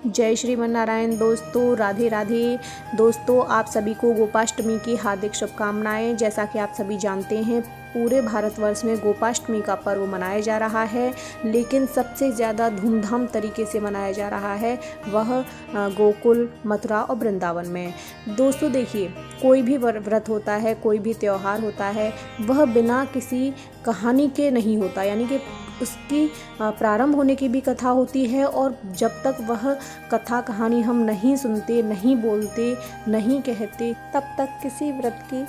जय श्रीमन्नारायण दोस्तों, राधे राधे। दोस्तों, आप सभी को गोपाष्टमी की हार्दिक शुभकामनाएं। जैसा कि आप सभी जानते हैं, पूरे भारतवर्ष में गोपाष्टमी का पर्व मनाया जा रहा है, लेकिन सबसे ज़्यादा धूमधाम तरीके से मनाया जा रहा है वह गोकुल, मथुरा और वृंदावन में। दोस्तों देखिए, कोई भी व्रत होता है, कोई भी त्यौहार होता है, वह बिना किसी कहानी के नहीं होता, यानी कि उसकी प्रारंभ होने की भी कथा होती है, और जब तक वह कथा कहानी हम नहीं सुनते, नहीं बोलते, नहीं कहते, तब तक किसी व्रत की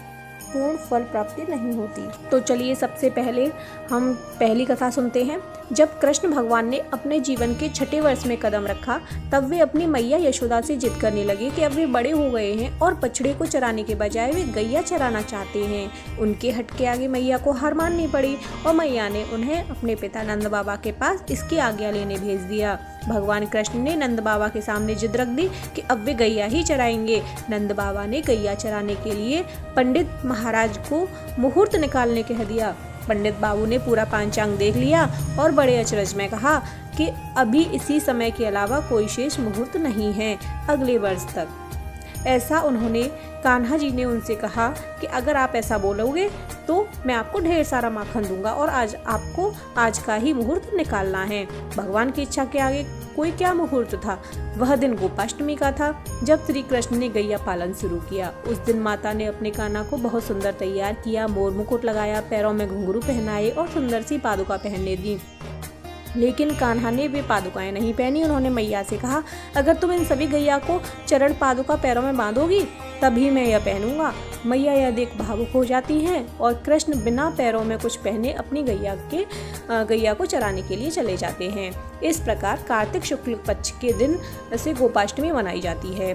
पूर्ण फल प्राप्ति नहीं होती। तो चलिए सबसे पहले हम पहली कथा सुनते हैं। जब कृष्ण भगवान ने अपने जीवन के छठे वर्ष में कदम रखा, तब वे अपनी मैया यशोदा से जिद करने लगे कि अब वे बड़े हो गए हैं और बछड़े को चराने के बजाय वे गैया चराना चाहते हैं। उनके हट के आगे मैया को हार माननी पड़ी और मैया ने उन्हें अपने पिता नंद बाबा के पास इसकी आज्ञा लेने भेज दिया। भगवान कृष्ण ने नंद बाबा के सामने जिद रख दी कि अब वे गैया ही चराएंगे। नंद बाबा ने गैया चराने के लिए पंडित महाराज को मुहूर्त निकालने कह दिया। पंडित बाबू ने पूरा पांचांग देख लिया और बड़े अचरज में कहा कि अभी इसी समय के अलावा कोई शेष मुहूर्त नहीं है, अगले वर्ष तक। ऐसा उन्होंने कान्हा जी ने उनसे कहा कि अगर आप ऐसा बोलोगे तो मैं आपको ढेर सारा माखन दूंगा और आपको आज का ही मुहूर्त निकालना है। भगवान की इच्छा के आगे कोई क्या मुहूर्त था। वह दिन गोपाष्टमी का था, जब श्री कृष्ण ने गैया पालन शुरू किया। उस दिन माता ने अपने कान्हा को बहुत सुंदर तैयार किया, मोर मुकुट लगाया, पैरों में घुंघरू पहनाए और सुंदर सी पादुका पहनने दी। लेकिन कान्हा ने वे पादुकाएं नहीं पहनी। उन्होंने मैया से कहा, अगर तुम इन सभी गैया को चरण पादुका पैरों में बांधोगी तभी मैं यह पहनूंगा। मैया यह देख भावुक हो जाती हैं और कृष्ण बिना पैरों में कुछ पहने अपनी गैया को चराने के लिए चले जाते हैं। इस प्रकार कार्तिक शुक्ल पक्ष के दिन से गोपाष्टमी मनाई जाती है।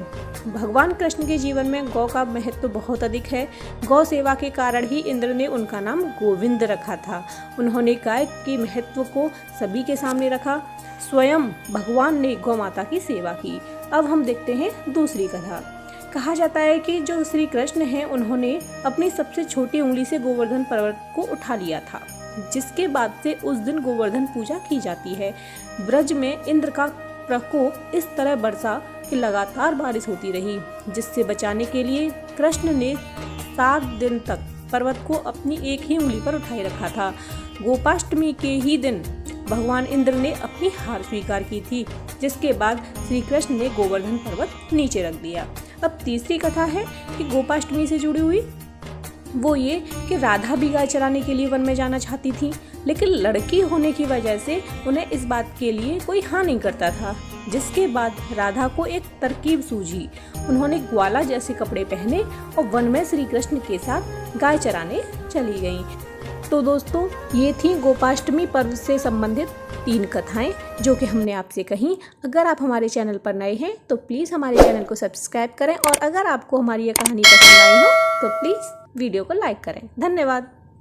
भगवान कृष्ण के जीवन में गौ का महत्व बहुत अधिक है। गौ सेवा के कारण ही इंद्र ने उनका नाम गोविंद रखा था। उन्होंने गाय के महत्व को सभी के सामने रखा। स्वयं भगवान ने गौ माता की सेवा की। अब हम देखते हैं दूसरी कथा। कहा जाता है कि जो श्री कृष्ण हैं, उन्होंने अपनी सबसे छोटी उंगली से गोवर्धन पर्वत को उठा लिया था, जिसके बाद से उस दिन गोवर्धन पूजा की जाती है। ब्रज में इंद्र का प्रकोप इस तरह बरसा कि लगातार बारिश होती रही, जिससे बचाने के लिए कृष्ण ने 7 दिन तक पर्वत को अपनी एक ही उंगली पर उठाए रखा था। गोपाष्टमी के ही दिन भगवान इंद्र ने अपनी हार स्वीकार की थी, जिसके बाद श्री कृष्ण ने गोवर्धन पर्वत नीचे रख दिया। अब तीसरी कथा है कि गोपाष्टमी से जुड़ी हुई, वो ये कि राधा भी गाय चराने के लिए वन में जाना चाहती थी, लेकिन लड़की होने की वजह से उन्हें इस बात के लिए कोई हाँ नहीं करता था। जिसके बाद राधा को एक तरकीब सूझी। उन्होंने ग्वाला जैसे कपड़े पहने और वन में श्री कृष्ण के साथ गाय चराने चली गईं। तो दोस्तों, ये थी गोपाष्टमी पर्व से संबंधित 3 कथाएं जो कि हमने आपसे कहीं। अगर आप हमारे चैनल पर नए हैं तो प्लीज़ हमारे चैनल को सब्सक्राइब करें, और अगर आपको हमारी ये कहानी पसंद आई हो तो प्लीज़ वीडियो को लाइक करें। धन्यवाद।